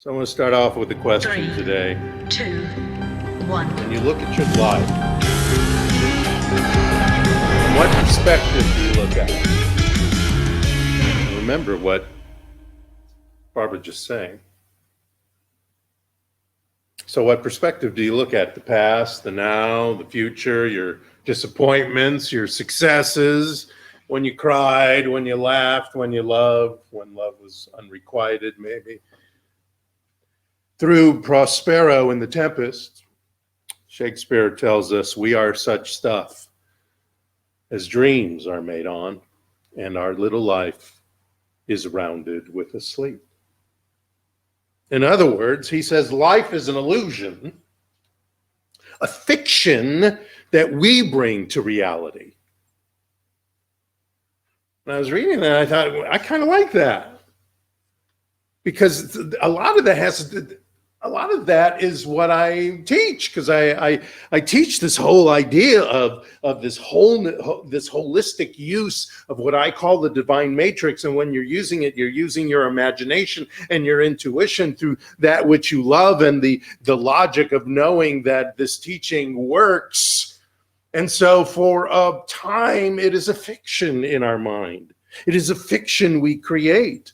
So I want to start off with a question 3, today. 2, 1. When you look at your life, from what perspective do you look at it? Remember what Barbara just saying. So what perspective do you look at? The past, the now, the future, your disappointments, your successes, when you cried, when you laughed, when you loved, when love was unrequited maybe. Through Prospero in The Tempest, Shakespeare tells us we are such stuff as dreams are made on, and our little life is rounded with a sleep. In other words, he says life is an illusion, a fiction that we bring to reality. When I was reading that, I thought, I kind of like that. Because a lot of that is what I teach, because I teach this whole idea of this holistic use of what I call the divine matrix. And when you're using it, you're using your imagination and your intuition through that which you love, and the logic of knowing that this teaching works. And so for a time, it is a fiction in our mind. It is a fiction we create.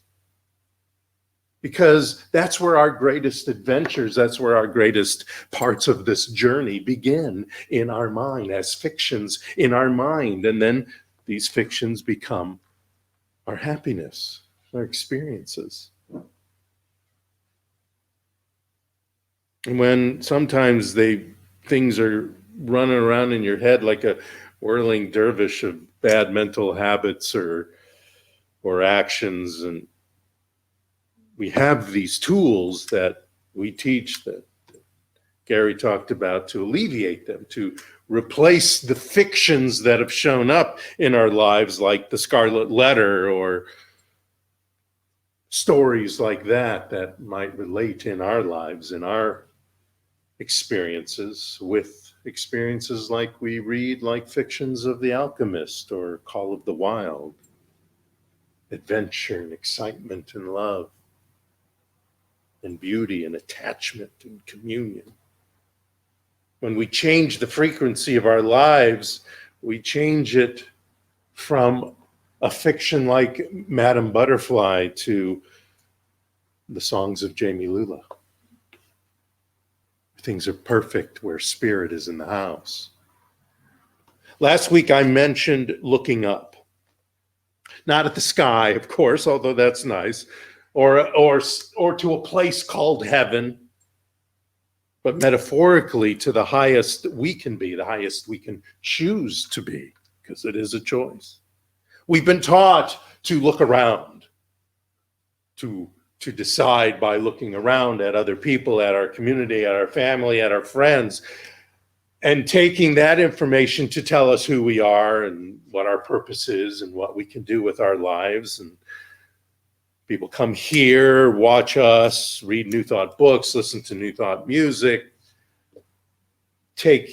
Because that's where our greatest adventures, that's where our greatest parts of this journey begin, in our mind, as fictions in our mind. And then these fictions become our happiness, our experiences. And when sometimes things are running around in your head like a whirling dervish of bad mental habits or actions, and we have these tools that we teach that Gary talked about to alleviate them, to replace the fictions that have shown up in our lives, like the Scarlet Letter or stories like that might relate in our lives, in our experiences, with experiences like we read, like fictions of The Alchemist or Call of the Wild, adventure and excitement and love, and beauty and attachment and communion. When we change the frequency of our lives, we change it from a fiction like Madame Butterfly to the songs of Jamie Lula. Things are perfect where spirit is in the house. Last week I mentioned looking up. Not at the sky, of course, although that's nice, or to a place called heaven, but metaphorically to the highest we can be, the highest we can choose to be, because it is a choice. We've been taught to look around, to decide by looking around at other people, at our community, at our family, at our friends, and taking that information to tell us who we are and what our purpose is and what we can do with our lives. And people come here, watch us, read New Thought books, listen to New Thought music, take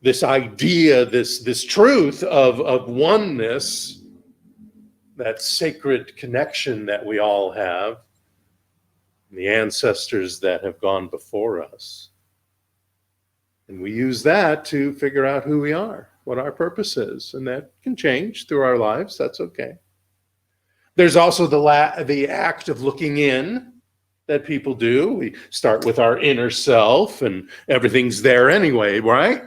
this idea, this truth of oneness, that sacred connection that we all have, the ancestors that have gone before us. And we use that to figure out who we are, what our purpose is. And that can change through our lives. That's okay. There's also the act of looking in that people do. We start with our inner self, and everything's there anyway, right?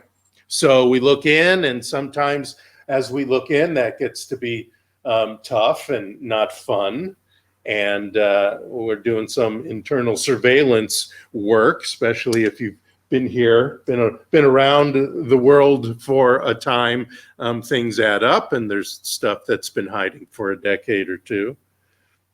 So we look in, and sometimes as we look in, that gets to be tough and not fun. And we're doing some internal surveillance work, especially if you've been here, been around the world for a time. Things add up, and there's stuff that's been hiding for a decade or two.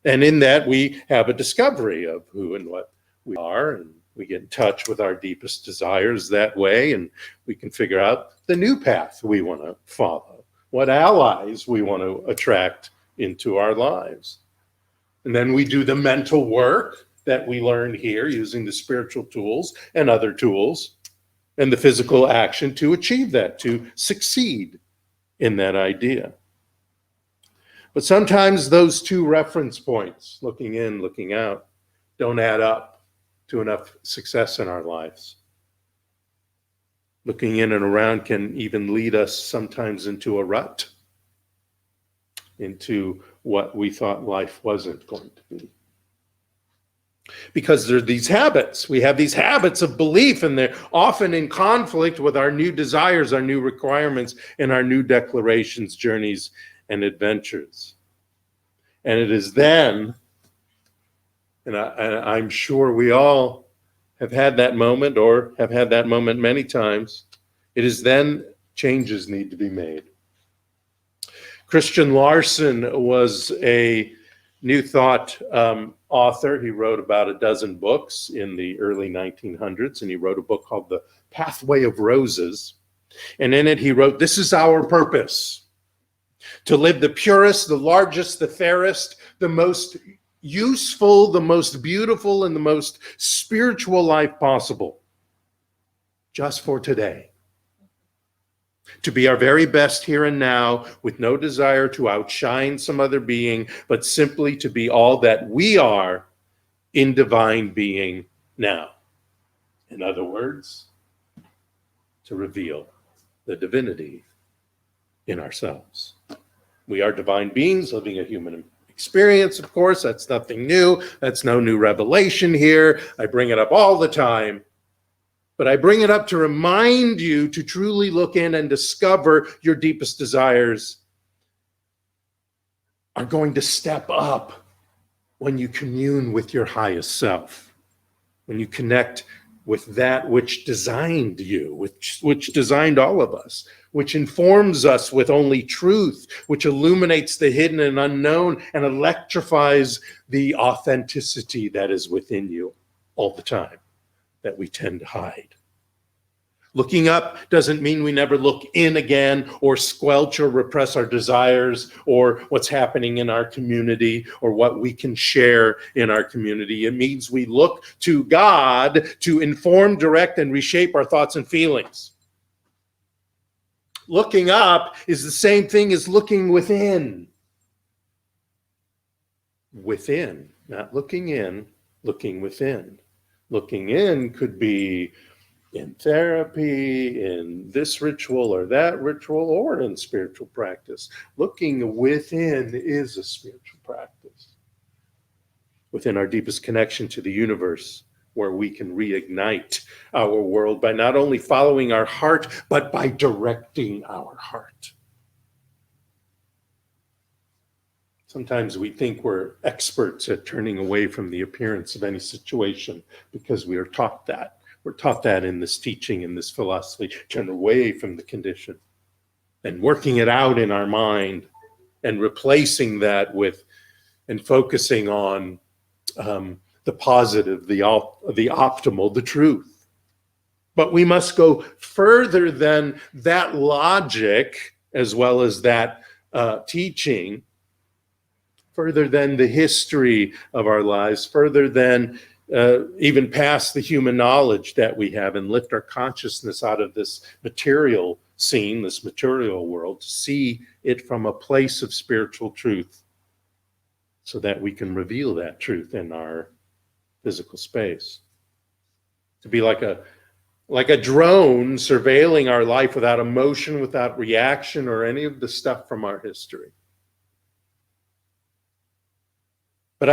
And in that, we have a discovery of who and what we are, and we get in touch with our deepest desires that way, and we can figure out the new path we want to follow, what allies we want to attract into our lives. And then we do the mental work that we learned here using the spiritual tools and other tools, and the physical action to achieve that, to succeed in that idea. But sometimes those two reference points, looking in, looking out, don't add up to enough success in our lives. Looking in and around can even lead us sometimes into a rut, into what we thought life wasn't going to be. Because there are these habits. We have these habits of belief, and they're often in conflict with our new desires, our new requirements, and our new declarations, journeys, and adventures. And it is then, and I'm sure we all have had that moment, or have had that moment many times, it is then changes need to be made. Christian Larson was a New Thought author. He wrote about a dozen books in the early 1900s, and he wrote a book called The Pathway of Roses. And in it, he wrote, "This is our purpose, to live the purest, the largest, the fairest, the most useful, the most beautiful, and the most spiritual life possible, just for today. To be our very best here and now, with no desire to outshine some other being, but simply to be all that we are in divine being now." In other words, to reveal the divinity in ourselves. We are divine beings living a human experience, of course. That's nothing new. That's no new revelation here. I bring it up all the time. But I bring it up to remind you to truly look in and discover your deepest desires are going to step up when you commune with your highest self, when you connect with that which designed you, which designed all of us, which informs us with only truth, which illuminates the hidden and unknown and electrifies the authenticity that is within you all the time, that we tend to hide. Looking up doesn't mean we never look in again, or squelch or repress our desires, or what's happening in our community, or what we can share in our community. It means we look to God to inform, direct, and reshape our thoughts and feelings. Looking up is the same thing as looking within. Within, not looking in, looking within. Looking in could be in therapy, in this ritual or that ritual, or in spiritual practice. Looking within is a spiritual practice. Within our deepest connection to the universe, where we can reignite our world by not only following our heart, but by directing our heart. Sometimes we think we're experts at turning away from the appearance of any situation because we are taught that. We're taught that in this teaching, in this philosophy, turn away from the condition and working it out in our mind and replacing that with and focusing on the positive, the optimal, the truth. But we must go further than that logic, as well as that teaching, further than the history of our lives, further than even past the human knowledge that we have, and lift our consciousness out of this material scene, this material world, to see it from a place of spiritual truth, so that we can reveal that truth in our physical space. To be like a drone surveilling our life without emotion, without reaction, or any of the stuff from our history. But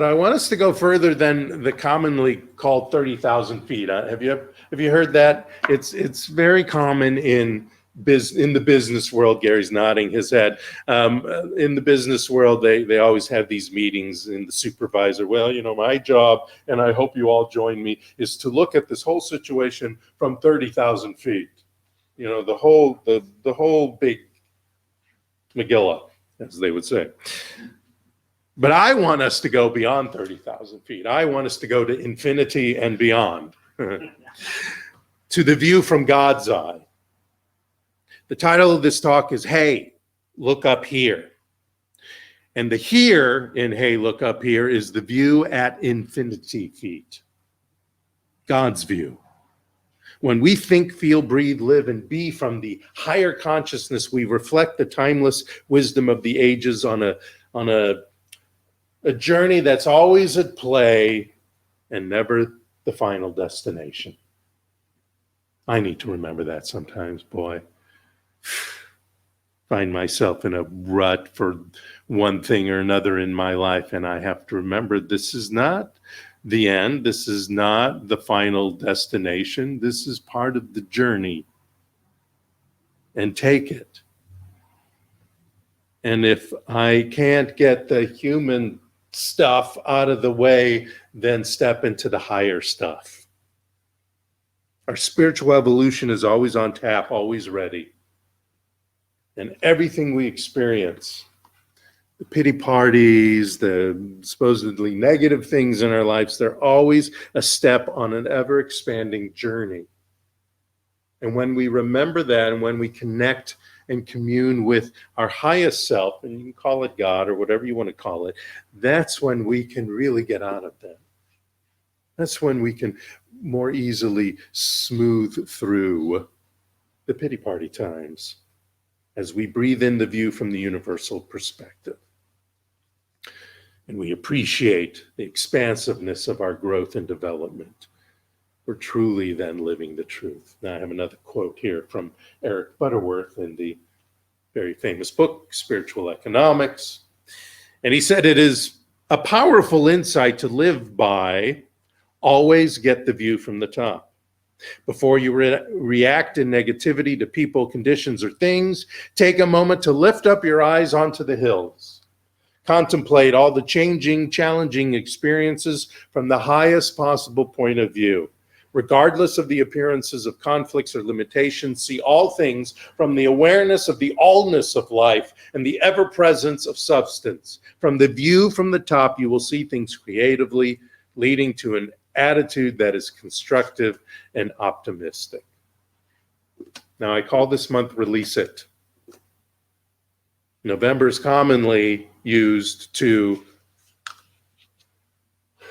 I want us to go further than the commonly called 30,000 feet. Have you heard that? It's very common in the business world. Gary's nodding his head. In the business world, they always have these meetings, and the supervisor, well, my job, and I hope you all join me, is to look at this whole situation from 30,000 feet. The whole big Megillah, as they would say. But I want us to go beyond 30,000 feet. I want us to go to infinity and beyond, to the view from God's eye. The title of this talk is, Hey, Look Up Here. And the here in Hey, Look Up Here is the view at infinity feet, God's view. When we think, feel, breathe, live, and be from the higher consciousness, we reflect the timeless wisdom of the ages on a journey that's always at play and never the final destination. I need to remember that sometimes, boy. Find myself in a rut for one thing or another in my life, and I have to remember this is not the end. This is not the final destination. This is part of the journey. And take it. And if I can't get the human stuff out of the way, then step into the higher stuff. Our spiritual evolution is always on tap, always ready. And everything we experience, the pity parties, the supposedly negative things in our lives, they're always a step on an ever-expanding journey. And when we remember that, and when we connect and commune with our highest self, and you can call it God or whatever you want to call it, that's when we can really get out of that. That's when we can more easily smooth through the pity party times as we breathe in the view from the universal perspective. And we appreciate the expansiveness of our growth and development. We're truly then living the truth. Now I have another quote here from Eric Butterworth in the very famous book, Spiritual Economics. And he said, "It is a powerful insight to live by. Always get the view from the top. Before you react in negativity to people, conditions, or things, take a moment to lift up your eyes onto the hills. Contemplate all the changing, challenging experiences from the highest possible point of view. Regardless of the appearances of conflicts or limitations, see all things from the awareness of the allness of life and the ever-presence of substance. From the view from the top, you will see things creatively, leading to an attitude that is constructive and optimistic." Now, I call this month Release It. November is commonly used to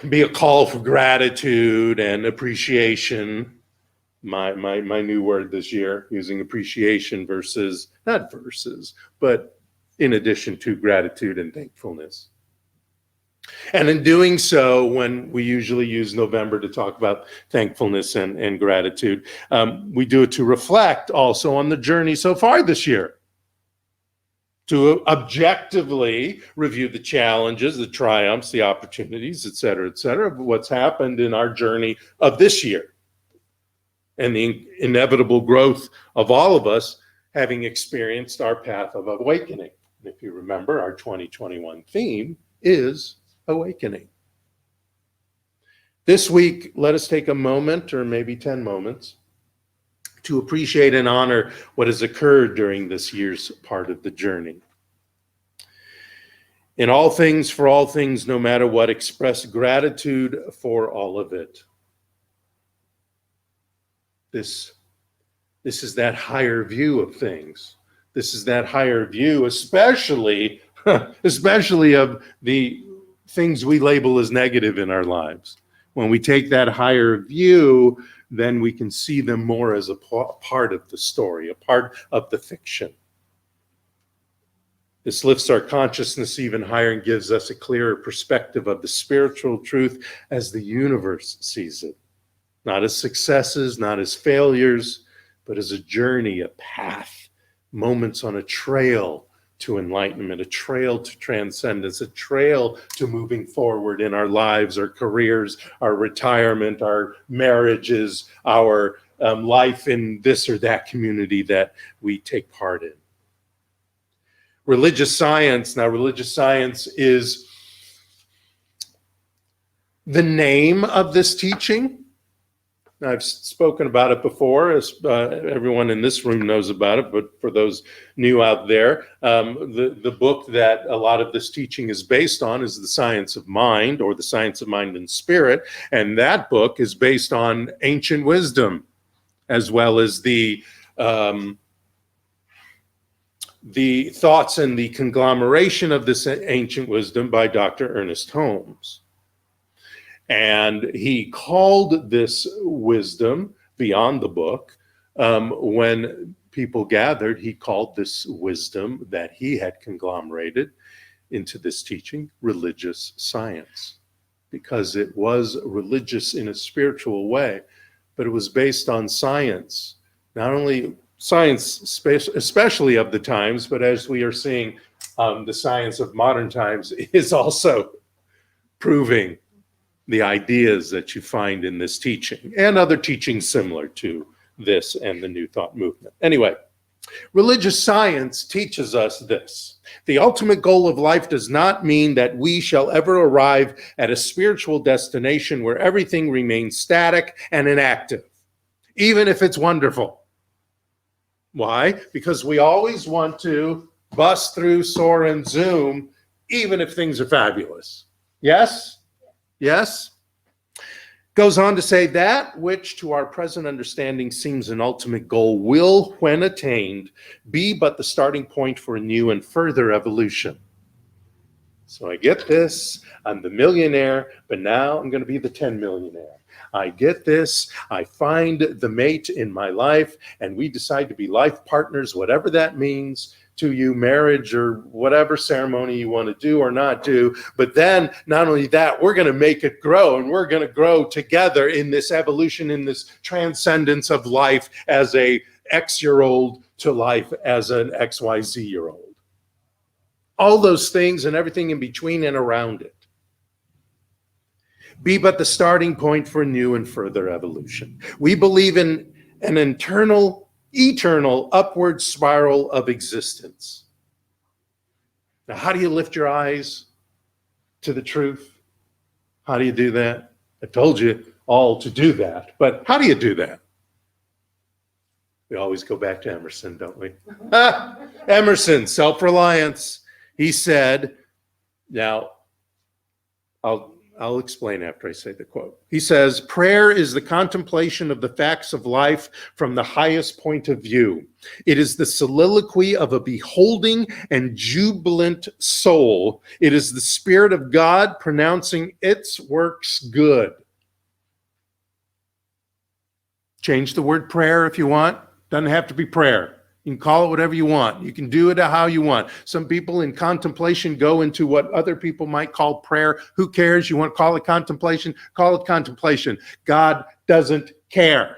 be a call for gratitude and appreciation. My new word this year, using appreciation versus, not versus, but in addition to gratitude and thankfulness. And in doing so, when we usually use November to talk about thankfulness and gratitude, we do it to reflect also on the journey so far this year, to objectively review the challenges, the triumphs, the opportunities, et cetera, of what's happened in our journey of this year, and the inevitable growth of all of us having experienced our path of awakening. And if you remember, our 2021 theme is awakening. This week, let us take a moment, or maybe 10 moments, to appreciate and honor what has occurred during this year's part of the journey. In all things, for all things, no matter what, express gratitude for all of it. This is that higher view of things. This is that higher view, especially of the things we label as negative in our lives. When we take that higher view, then we can see them more as a part of the story, a part of the fiction. This lifts our consciousness even higher and gives us a clearer perspective of the spiritual truth as the universe sees it. Not as successes, not as failures, but as a journey, a path, moments on a trail to enlightenment, a trail to transcendence, a trail to moving forward in our lives, our careers, our retirement, our marriages, our life in this or that community that we take part in. Religious science. Now, religious science is the name of this teaching. I've spoken about it before, as everyone in this room knows about it, but for those new out there, the book that a lot of this teaching is based on is The Science of Mind, or The Science of Mind and Spirit, and that book is based on ancient wisdom, as well as the thoughts and the conglomeration of this ancient wisdom by Dr. Ernest Holmes. And he called this wisdom, beyond the book, when people gathered, he called this wisdom that he had conglomerated into this teaching religious science. because it was religious in a spiritual way, but it was based on science. Not only science, especially of the times, but as we are seeing, the science of modern times is also proving the ideas that you find in this teaching and other teachings similar to this and the New Thought movement. Anyway, religious science teaches us this. The ultimate goal of life does not mean that we shall ever arrive at a spiritual destination where everything remains static and inactive, even if it's wonderful. Why? Because we always want to bust through, soar, and zoom, even if things are fabulous. Yes? Yes? Goes on to say that which to our present understanding seems an ultimate goal will, when attained, be but the starting point for a new and further evolution. So I get this, I'm the millionaire, but now I'm going to be the 10 millionaire. I get this, I find the mate in my life, and we decide to be life partners, whatever that means to you, marriage or whatever ceremony you want to do or not do. But then not only that, we're going to make it grow, and we're going to grow together in this evolution, in this transcendence of life as a X-year-old to life as an XYZ-year-old. All those things and everything in between and around it. Be but the starting point for new and further evolution. We believe in an eternal upward spiral of existence. Now, how do you lift your eyes to the truth? How do you do that? I told you all to do that, but how do you do that? We always go back to Emerson, don't we? Emerson, self-reliance. He said, now, I'll explain after I say the quote. He says, prayer is the contemplation of the facts of life from the highest point of view. It is the soliloquy of a beholding and jubilant soul. It is the Spirit of God pronouncing its works good. Change the word prayer if you want. Doesn't have to be prayer. You can call it whatever you want. You can do it how you want. Some people in contemplation go into what other people might call prayer. Who cares? You want to call it contemplation? Call it contemplation. God doesn't care.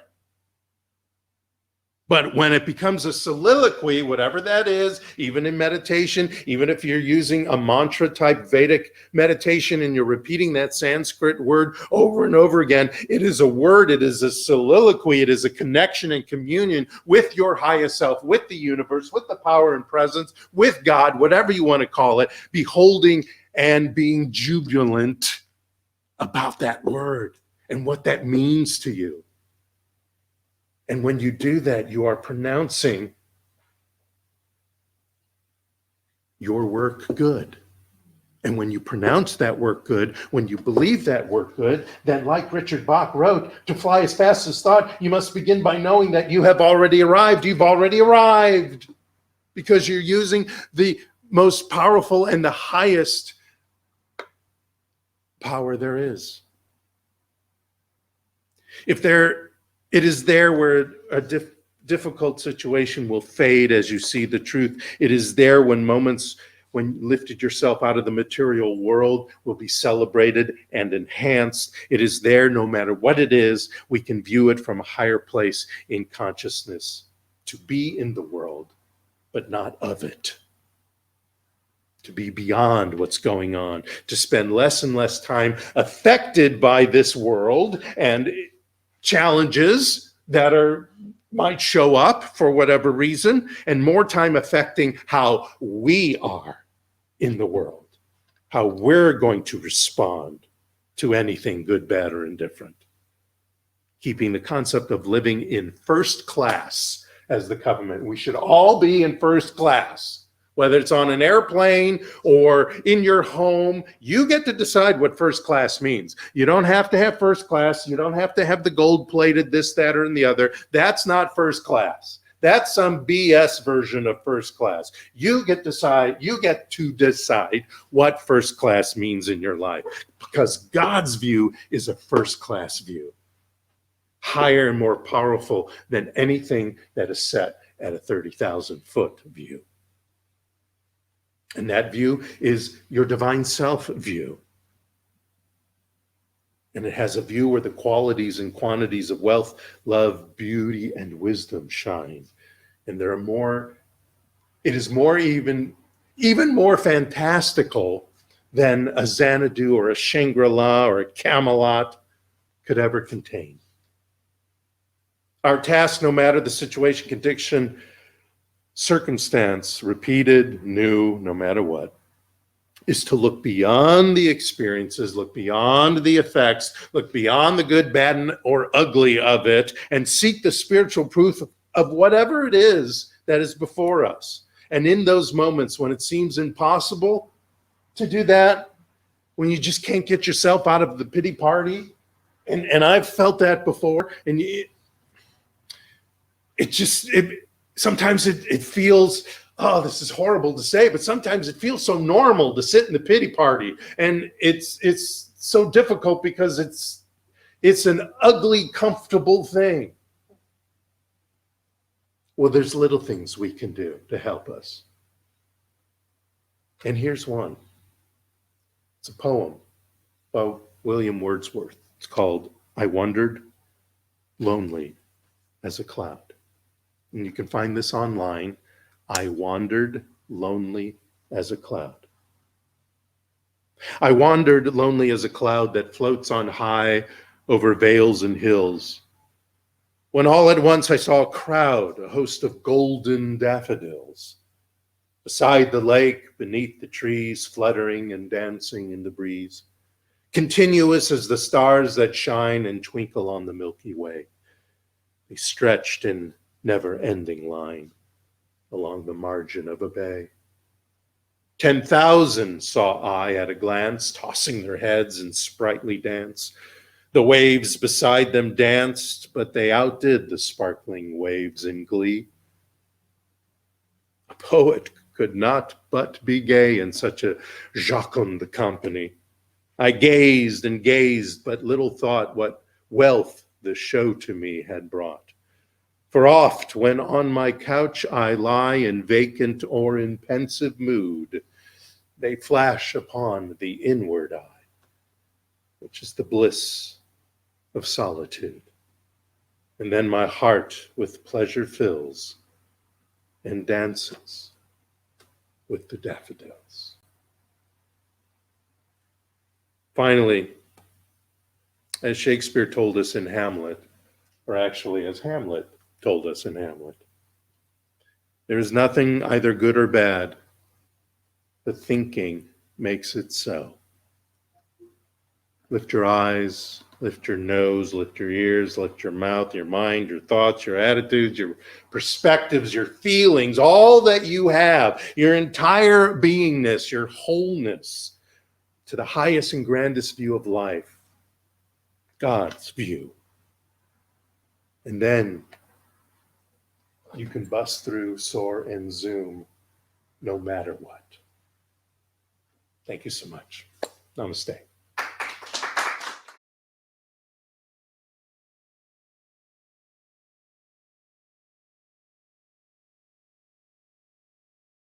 But when it becomes a soliloquy, whatever that is, even in meditation, even if you're using a mantra type Vedic meditation and you're repeating that Sanskrit word over and over again, it is a word, it is a soliloquy, it is a connection and communion with your highest self, with the universe, with the power and presence, with God, whatever you want to call it, beholding and being jubilant about that word and what that means to you. And when you do that, you are pronouncing your work good. And when you pronounce that work good, when you believe that work good, then like Richard Bach wrote, to fly as fast as thought, you must begin by knowing that you have already arrived. You've already arrived because you're using the most powerful and the highest power there is. It is there where a difficult situation will fade as you see the truth. It is there when moments when you lifted yourself out of the material world will be celebrated and enhanced. It is there no matter what it is, we can view it from a higher place in consciousness. To be in the world, but not of it. To be beyond what's going on. To spend less and less time affected by this world and challenges that might show up for whatever reason, and more time affecting how we are in the world, how we're going to respond to anything good, bad, or indifferent. Keeping the concept of living in first class as the covenant. We should all be in first class. Whether it's on an airplane or in your home, you get to decide what first class means. You don't have to have first class. You don't have to have the gold-plated this, that, or the other. That's not first class. That's some BS version of first class. You get to decide what first class means in your life, because God's view is a first class view, higher and more powerful than anything that is set at a 30,000-foot view. And that view is your divine self view. And it has a view where the qualities and quantities of wealth, love, beauty, and wisdom shine. And there are more, it is more even more fantastical than a Xanadu or a Shangri-La or a Camelot could ever contain. Our task, no matter the situation, condition, circumstance, repeated, new, no matter what, is to look beyond the experiences, look beyond the effects, look beyond the good, bad, or ugly of it, and seek the spiritual proof of whatever it is that is before us. And in those moments when it seems impossible to do that, when you just can't get yourself out of the pity party, and I've felt that before, and sometimes it feels, oh, this is horrible to say, but sometimes it feels so normal to sit in the pity party. And it's so difficult because it's an ugly, comfortable thing. Well, there's little things we can do to help us. And here's one. It's a poem by William Wordsworth. It's called I Wandered Lonely as a Cloud. And you can find this online. I wandered lonely as a cloud. I wandered lonely as a cloud that floats on high over vales and hills, when all at once I saw a crowd, a host of golden daffodils, beside the lake, beneath the trees, fluttering and dancing in the breeze, continuous as the stars that shine and twinkle on the Milky Way. They stretched in never-ending line along the margin of a bay. 10,000 saw I at a glance, tossing their heads in sprightly dance. The waves beside them danced, but they outdid the sparkling waves in glee. A poet could not but be gay in such a jocund company. I gazed and gazed, but little thought what wealth the show to me had brought. For oft, when on my couch I lie in vacant or in pensive mood, they flash upon the inward eye, which is the bliss of solitude. And then my heart with pleasure fills and dances with the daffodils. Finally, as Shakespeare told us in Hamlet, or actually as Hamlet told us in Hamlet, there is nothing either good or bad, but thinking makes it so. Lift your eyes, lift your nose, lift your ears, lift your mouth, your mind, your thoughts, your attitudes, your perspectives, your feelings, all that you have, your entire beingness, your wholeness, to the highest and grandest view of life, God's view. And then you can bust through, soar, and zoom no matter what. Thank you so much. Namaste.